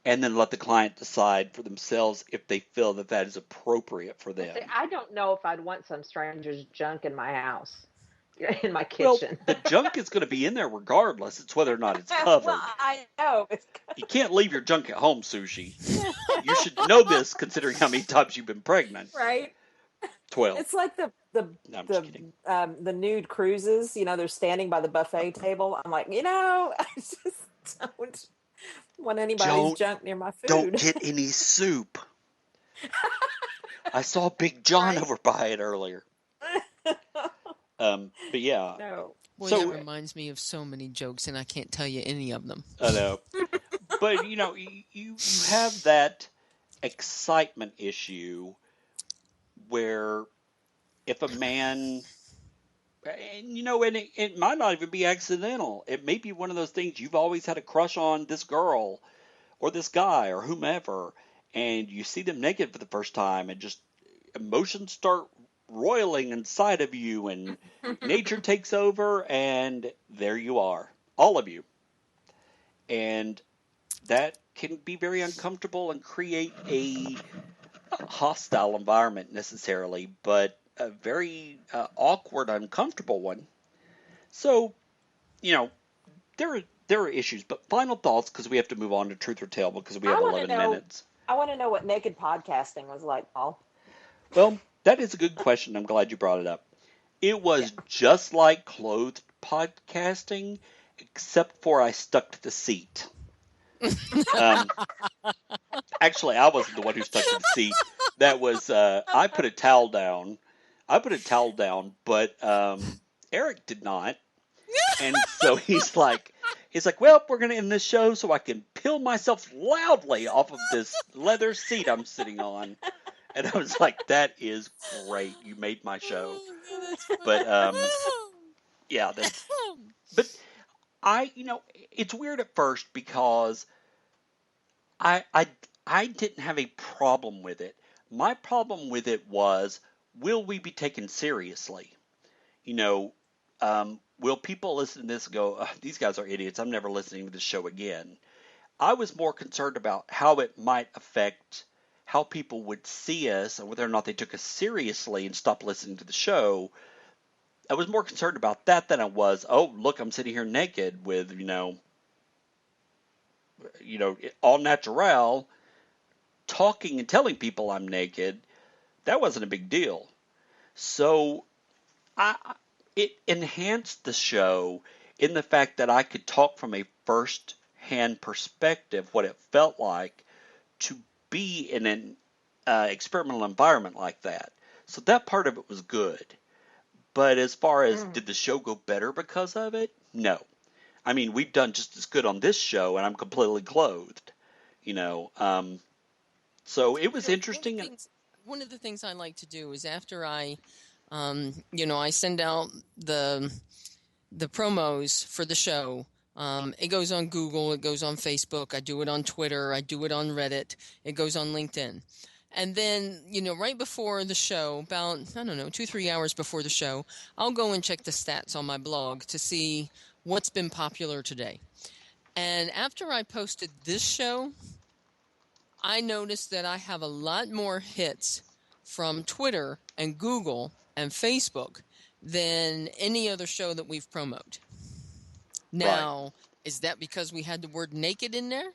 and then let the client decide for themselves if they feel that is appropriate for them. I don't know if I'd want some stranger's junk in my house, in my Well, kitchen. the junk is going to be in there regardless. It's whether or not it's covered. Well, I know. You can't leave your junk at home, Sushi. You should know this, considering how many times you've been pregnant. Right. 12. It's like No, I'm just kidding. the nude cruises. They're standing by the buffet table. I'm like, I just don't want anybody's junk near my food. Don't get any soup. I saw Big John over by it earlier. But yeah. No. Boy, that reminds me of so many jokes, and I can't tell you any of them. I know. But, you have that excitement issue where if a man, and it might not even be accidental. It may be one of those things you've always had a crush on this girl or this guy or whomever, and you see them naked for the first time, and just emotions start roiling inside of you, and nature takes over, and there you are, all of you. And that can be very uncomfortable and create a hostile environment necessarily, but a very awkward, uncomfortable one. So, there are issues, but final thoughts, because we have to move on to truth or tale, because we have 11 minutes. I want to know what naked podcasting was like, Paul. Well, that is a good question. I'm glad you brought it up. It was just like clothed podcasting, except for I stuck to the seat. Actually, I wasn't the one who stuck to the seat. That was, I put a towel down. But Eric did not. And so he's like, well, we're going to end this show so I can peel myself loudly off of this leather seat I'm sitting on. And I was like, that is great. You made my show. But, yeah. But it's weird at first, because I I didn't have a problem with it. My problem with it was, will we be taken seriously? You know, will people listen to this and go, these guys are idiots. I'm never listening to this show again. I was more concerned about how it might affect how people would see us and whether or not they took us seriously and stopped listening to the show. I was more concerned about that than I was, oh, look, I'm sitting here naked with, all natural, talking and telling people I'm naked. That wasn't a big deal. So it enhanced the show in the fact that I could talk from a first-hand perspective, what it felt like to be in an experimental environment like that. So that part of it was good. But as far as did the show go better because of it? No. I mean, we've done just as good on this show, and I'm completely clothed. So it was interesting. One of the things I like to do is after I send out the promos for the show. It goes on Google, it goes on Facebook, I do it on Twitter, I do it on Reddit, it goes on LinkedIn. And then, right before the show, about, 2-3 hours before the show, I'll go and check the stats on my blog to see what's been popular today. And after I posted this show, I noticed that I have a lot more hits from Twitter and Google and Facebook than any other show that we've promoted. Now, Right. Is that because we had the word naked in there?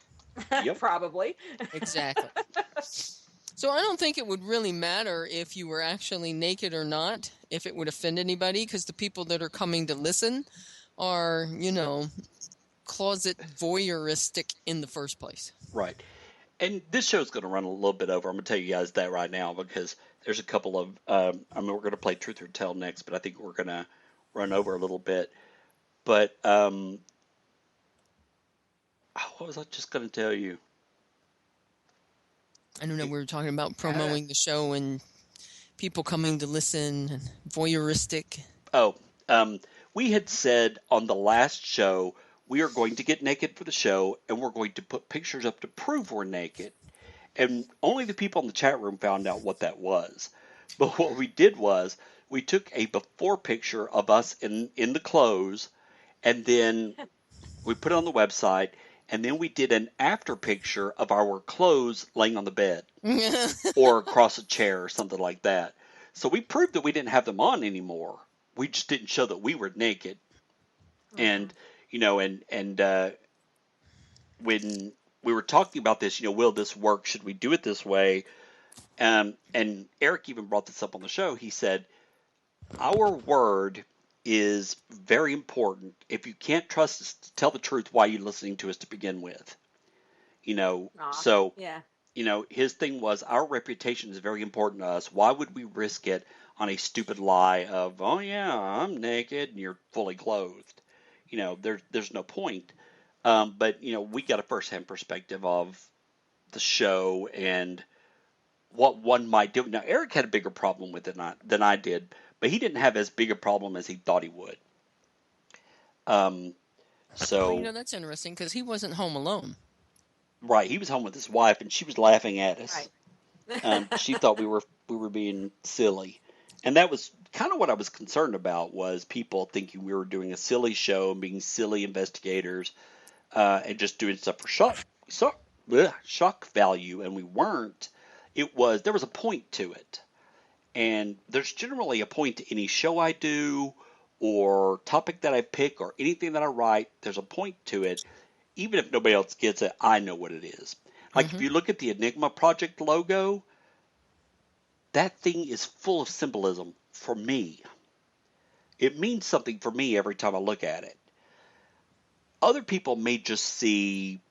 Yep. Probably. Exactly. So I don't think it would really matter if you were actually naked or not, if it would offend anybody, because the people that are coming to listen are, closet voyeuristic in the first place. Right. And this show's going to run a little bit over. I'm going to tell you guys that right now because there's a couple of, we're going to play Truth or Tell next, but I think we're going to run over a little bit. But, what was I just going to tell you? I don't know, we were talking about promoting the show and people coming to listen and voyeuristic. Oh, we had said on the last show, we are going to get naked for the show and we're going to put pictures up to prove we're naked. And only the people in the chat room found out what that was. But what we did was we took a before picture of us in the clothes and then we put it on the website. And then we did an after picture of our clothes laying on the bed or across a chair or something like that. So we proved that we didn't have them on anymore. We just didn't show that we were naked. And, when we were talking about this, will this work? Should we do it this way? And Eric even brought this up on the show. He said, our word is very important. If you can't trust us to tell the truth, why are you listening to us to begin with? So, yeah. His thing was our reputation is very important to us. Why would we risk it on a stupid lie of, oh yeah, I'm naked and you're fully clothed? There's no point. But we got a first-hand perspective of the show and what one might do. Now, Eric had a bigger problem with it than I did, but he didn't have as big a problem as he thought he would. So that's interesting because he wasn't home alone. Right, he was home with his wife, and she was laughing at us. Right. She thought we were being silly, and that was kind of what I was concerned about, was people thinking we were doing a silly show and being silly investigators, and just doing stuff for shock value, and we weren't. There was a point to it, and there's generally a point to any show I do or topic that I pick or anything that I write. There's a point to it. Even if nobody else gets it, I know what it is. Like if you look at the Enigma Project logo, that thing is full of symbolism for me. It means something for me every time I look at it. Other people may just see,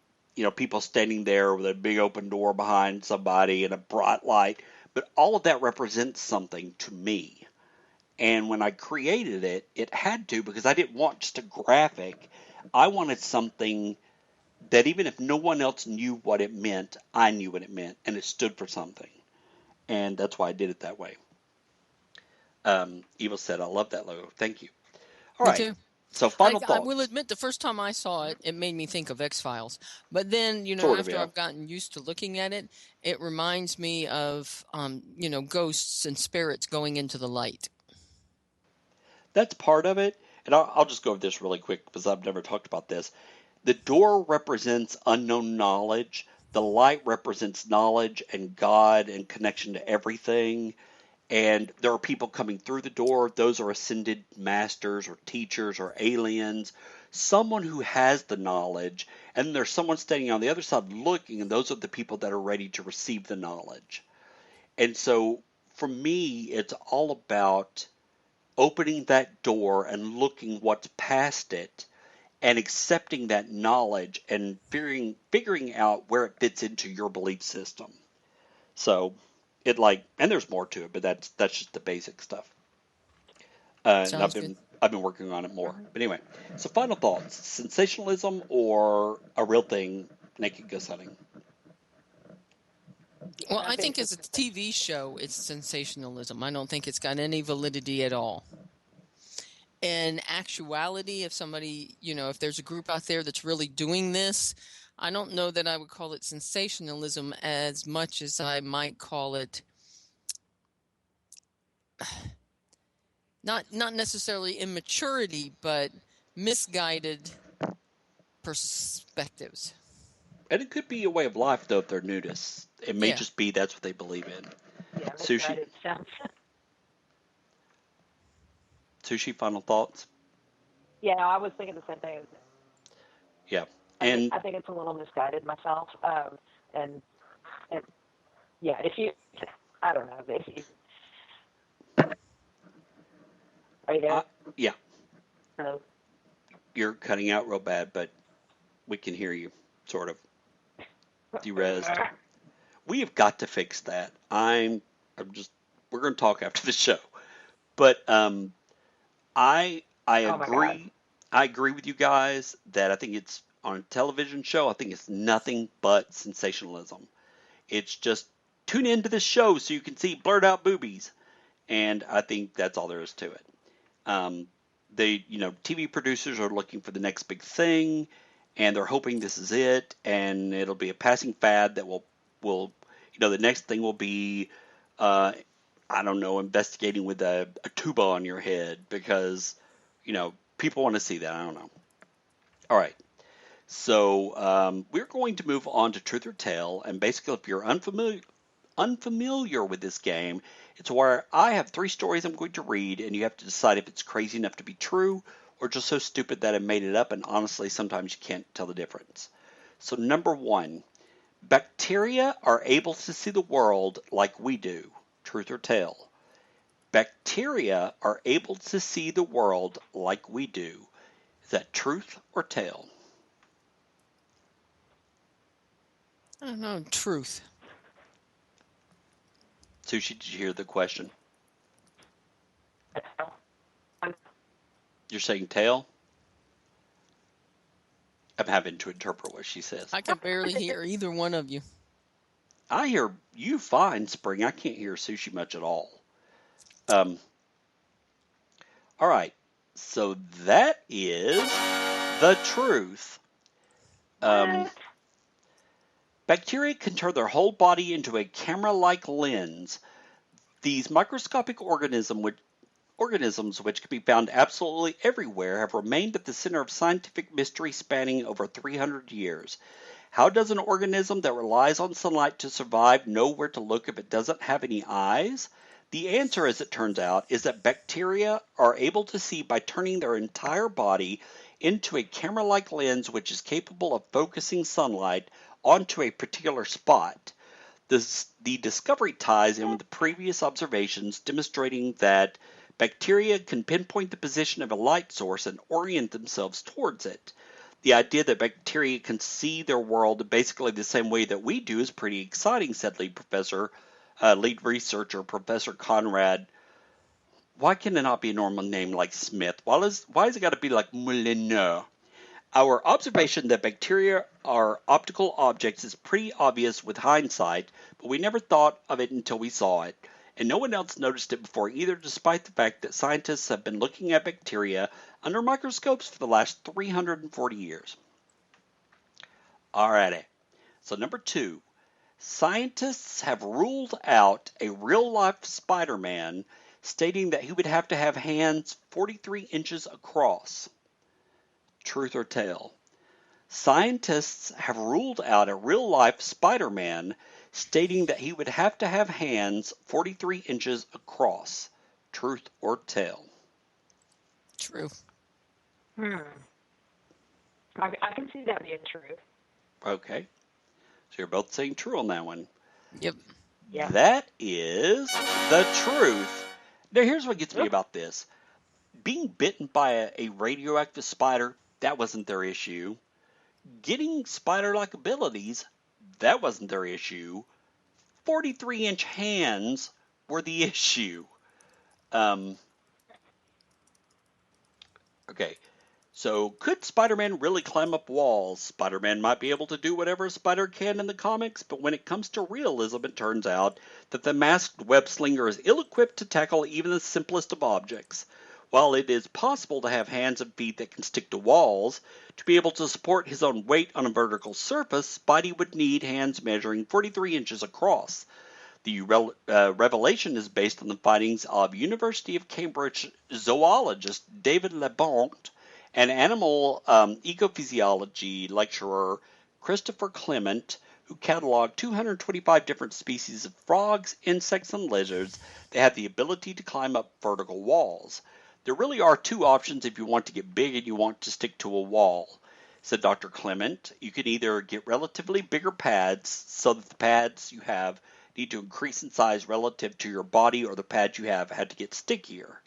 people standing there with a big open door behind somebody and a bright light, but all of that represents something to me. And when I created it, it had to, because I didn't want just a graphic. I wanted something that even if no one else knew what it meant, I knew what it meant, and it stood for something. And that's why I did it that way. Eva said, I love that logo. Thank you. All right. Me too. So final I thoughts. will admit, the first time I saw it, it made me think of X-Files. But then, Sort of, after yeah. I've gotten used to looking at it, it reminds me of, ghosts and spirits going into the light. That's part of it. And I'll just go over this really quick because I've never talked about this. The door represents unknown knowledge. The light represents knowledge and God and connection to everything. And there are people coming through the door. Those are ascended masters or teachers or aliens, someone who has the knowledge. And there's someone standing on the other side looking, and those are the people that are ready to receive the knowledge. And so for me, it's all about opening that door and looking what's past it and accepting that knowledge and figuring out where it fits into your belief system. So and there's more to it, but that's just the basic stuff. And Sounds good. I've been working on it more. But anyway, so final thoughts: sensationalism or a real thing, naked ghost hunting? Well, I think as a TV show, it's sensationalism. I don't think it's got any validity at all. In actuality, if somebody, if there's a group out there that's really doing this, I don't know that I would call it sensationalism as much as I might call it not necessarily immaturity, but misguided perspectives. And it could be a way of life, though, if they're nudists. It may Yeah. just be that's what they believe in. Yeah, Sushi? misguided sounds. Sushi, final thoughts? Yeah, I was thinking the same thing. Yeah. I think it's a little misguided myself. And yeah, I don't know, if you, are you there? Yeah. Hello? You're cutting out real bad, but we can hear you, sort of. Derezzed. We have got to fix that. we're going to talk after the show. But I agree. I agree with you guys that I think it's on a television show. I think it's nothing but sensationalism. It's just tune into this show so you can see blurred out boobies, and I think that's all there is to it. TV producers are looking for the next big thing, and they're hoping this is it, and it'll be a passing fad that will the next thing will be, I don't know, investigating with a tuba on your head because, people want to see that. I don't know. All right. So we're going to move on to Truth or Tale, and basically if you're unfamiliar with this game, it's where I have 3 stories I'm going to read, and you have to decide if it's crazy enough to be true or just so stupid that I made it up, and honestly, sometimes you can't tell the difference. So number 1, bacteria are able to see the world like we do. Truth or Tale? Bacteria are able to see the world like we do. Is that truth or tale? I don't know. Truth. Sushi, did you hear the question? You're saying tail? I'm having to interpret what she says. I can barely hear either one of you. I hear you fine, Spring. I can't hear Sushi much at all. All right. So that is the truth. Bacteria can turn their whole body into a camera-like lens. These microscopic organisms, which can be found absolutely everywhere, have remained at the center of scientific mystery spanning over 300 years. How does an organism that relies on sunlight to survive know where to look if it doesn't have any eyes? The answer, as it turns out, is that bacteria are able to see by turning their entire body into a camera-like lens which is capable of focusing sunlight onto a particular spot. The discovery ties in with the previous observations demonstrating that bacteria can pinpoint the position of a light source and orient themselves towards it. The idea that bacteria can see their world basically the same way that we do is pretty exciting, said lead researcher Professor Conrad. Why can it not be a normal name like Smith? Why has it got to be like Molyneux? Our observation that bacteria are optical objects is pretty obvious with hindsight, but we never thought of it until we saw it. and no one else noticed it before either, despite the fact that scientists have been looking at bacteria under microscopes for the last 340 years. Alrighty. So number 2, scientists have ruled out a real-life Spider-Man, stating that he would have to have hands 43 inches across. Truth or tale? Scientists have ruled out a real-life Spider-Man, stating that he would have to have hands 43 inches across. Truth or tale? True. I can see that being true. Okay. So you're both saying true on that one. Yep. Yeah. That is the truth. Now here's what gets me about this. Being bitten by a radioactive spider, that wasn't their issue. Getting spider-like abilities, that wasn't their issue. 43-inch hands were the issue. Okay, so could Spider-Man really climb up walls? Spider-Man might be able to do whatever a spider can in the comics, but when it comes to realism, it turns out that the masked web-slinger is ill-equipped to tackle even the simplest of objects. While it is possible to have hands and feet that can stick to walls, to be able to support his own weight on a vertical surface, Spidey would need hands measuring 43 inches across. The revelation is based on the findings of University of Cambridge zoologist David Labonte and animal ecophysiology lecturer Christopher Clement, who cataloged 225 different species of frogs, insects, and lizards that have the ability to climb up vertical walls. There really are 2 options if you want to get big and you want to stick to a wall, said Dr. Clement. You can either get relatively bigger pads so that the pads you have need to increase in size relative to your body, or the pads you have had to get stickier.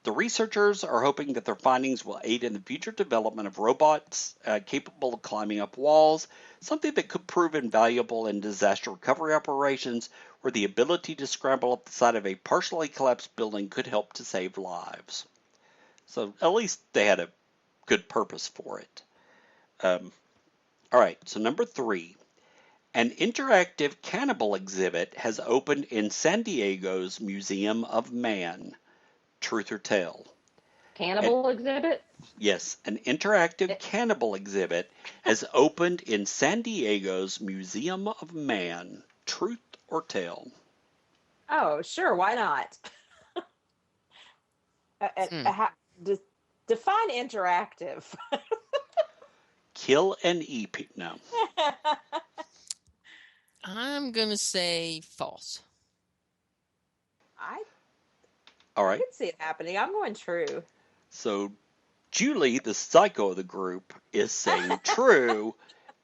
The researchers are hoping that their findings will aid in the future development of robots capable of climbing up walls, something that could prove invaluable in disaster recovery operations, where the ability to scramble up the side of a partially collapsed building could help to save lives. So at least they had a good purpose for it. All right, so number 3. An interactive cannibal exhibit has opened in San Diego's Museum of Man. Truth or tale? Cannibal exhibit? Yes, an interactive cannibal exhibit has opened in San Diego's Museum of Man. Truth or tale? Oh, sure. Why not? Define interactive. Kill and eat. No. I'm going to say false. I All right. can see it happening. I'm going true. So Julie, the psycho of the group, is saying true,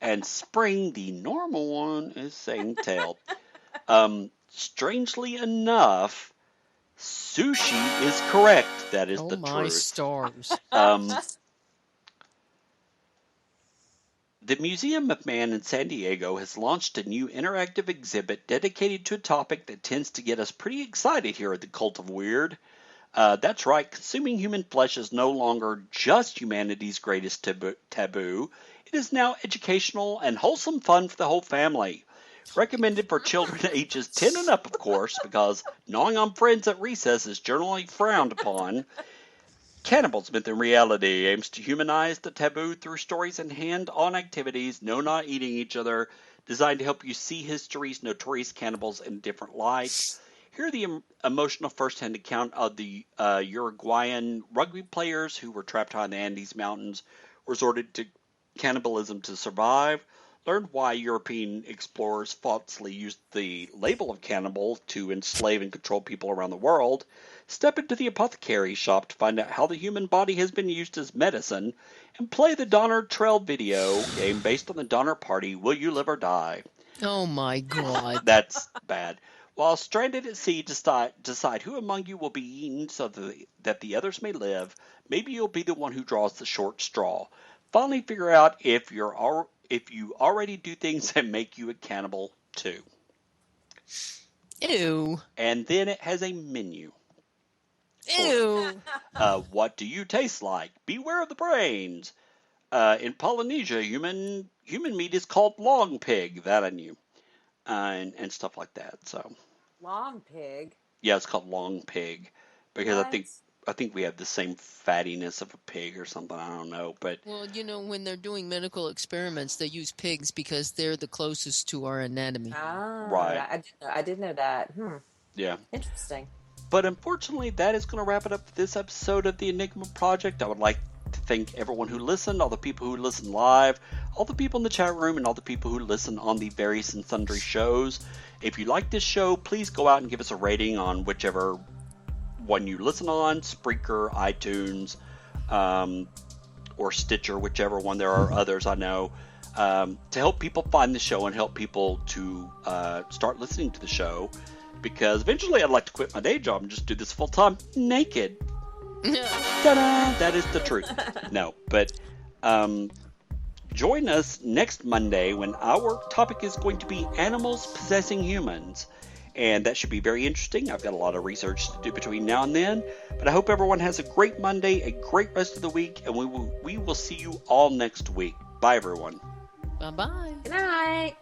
and Spring, the normal one, is saying tail. Strangely enough, Sushi is correct. That is the Oh my truth. stars. The Museum of Man in San Diego has launched a new interactive exhibit dedicated to a topic that tends to get us pretty excited here at the Cult of Weird. That's right, consuming human flesh is no longer just humanity's greatest taboo. It is now educational and wholesome fun for the whole family. Recommended for children ages 10 and up, of course, because gnawing on friends at recess is generally frowned upon. Cannibals Myth in Reality aims to humanize the taboo through stories and hand-on activities, no not eating each other, designed to help you see history's notorious cannibals in different lights. Here are the emotional first-hand account of the Uruguayan rugby players who were trapped high in the Andes Mountains, resorted to cannibalism to survive, learned why European explorers falsely used the label of cannibal to enslave and control people around the world, step into the apothecary shop to find out how the human body has been used as medicine, and play the Donner Trail video game based on the Donner Party, Will You Live or Die? Oh my God. That's bad. While stranded at sea, decide who among you will be eaten so that the others may live. Maybe you'll be the one who draws the short straw. Finally, figure out if you already do things that make you a cannibal too. Ew. And then it has a menu. Ew. What do you taste like? Beware of the brains. In Polynesia, human meat is called long pig. That I knew. And stuff like that. So Long pig. Yeah, it's called long pig because What? I think we have the same fattiness of a pig or something. I don't know, but Well, when they're doing medical experiments, they use pigs because they're the closest to our anatomy. Ah, right, I did know that. yeah. Interesting. But unfortunately, that is going to wrap it up for this episode of the Enigma Project. I would like to thank everyone who listened, all the people who listen live, all the people in the chat room, and all the people who listen on the various and sundry shows. If you like this show, please go out and give us a rating on whichever one you listen on, Spreaker, iTunes, or Stitcher, whichever one. There are others I know, to help people find the show and help people to start listening to the show. Because eventually I'd like to quit my day job and just do this full time naked. Ta-da! That is the truth. No, but join us next Monday when our topic is going to be animals possessing humans. And that should be very interesting. I've got a lot of research to do between now and then. But I hope everyone has a great Monday, a great rest of the week, and we will see you all next week. Bye, everyone. Bye-bye. Good night.